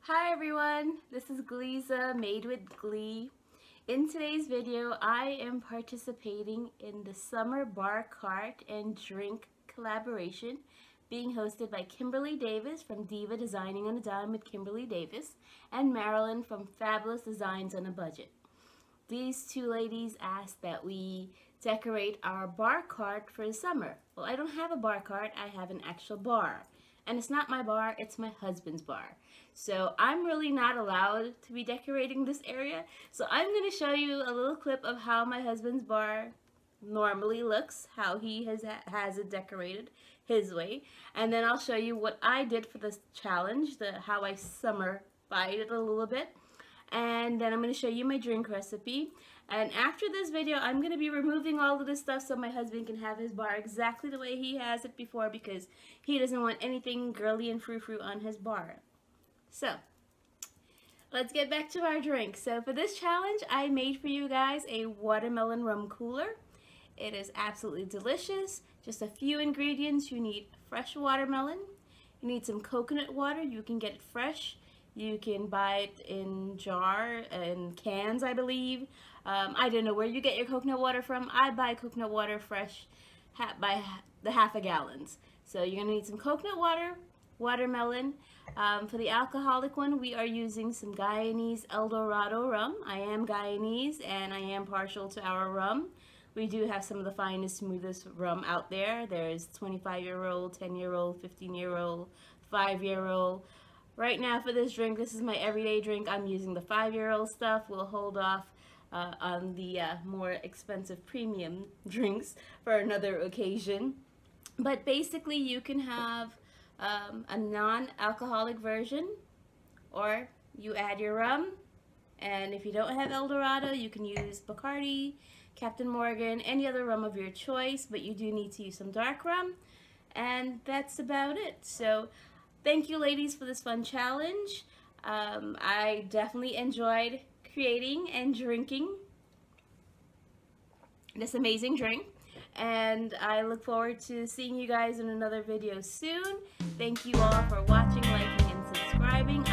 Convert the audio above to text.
Hi everyone, this is Gleeza, Made with Glee. In today's video, I am participating in the Summer Bar Cart and Drink collaboration being hosted by Kimberly Davis from Diva Designing on a Dime with Kimberly Davis and Marilyn from Fabulous Designs on a Budget. These two ladies asked that we decorate our bar cart for the summer. Well, I don't have a bar cart, I have an actual bar. And it's not my bar, it's my husband's bar. So I'm really not allowed to be decorating this area. So I'm going to show you a little clip of how my husband's bar normally looks, how he has it decorated his way. And then I'll show you what I did for this challenge, how I summer-fied it a little bit. And then I'm going to show you my drink recipe. And after this video, I'm going to be removing all of this stuff so my husband can have his bar exactly the way he has it before, because he doesn't want anything girly and frou-frou on his bar. So, let's get back to our drink. So for this challenge, I made for you guys a Watermelon Rum Cooler. It is absolutely delicious. Just a few ingredients. You need fresh watermelon. You need some coconut water. You can get it fresh. You can buy it in jar and cans, I believe. I don't know where you get your coconut water from. I buy coconut water fresh by the half a gallons. So you're going to need some coconut water, watermelon. For the alcoholic one, we are using some Guyanese Dorado rum. I am Guyanese and I am partial to our rum. We do have some of the finest, smoothest rum out there. There's 25-year-old, 10-year-old, 15-year-old, 5-year-old. Right now for this drink, this is my everyday drink. I'm using the 5-year-old stuff. We'll hold off on the more expensive premium drinks for another occasion. But basically you can have a non-alcoholic version, or you add your rum, and if you don't have El Dorado, you can use Bacardi, Captain Morgan, any other rum of your choice, but you do need to use some dark rum, and that's about it. So thank you ladies for this fun challenge. I definitely enjoyed creating and drinking this amazing drink, and I look forward to seeing you guys in another video soon. Thank you all for watching, liking, and subscribing.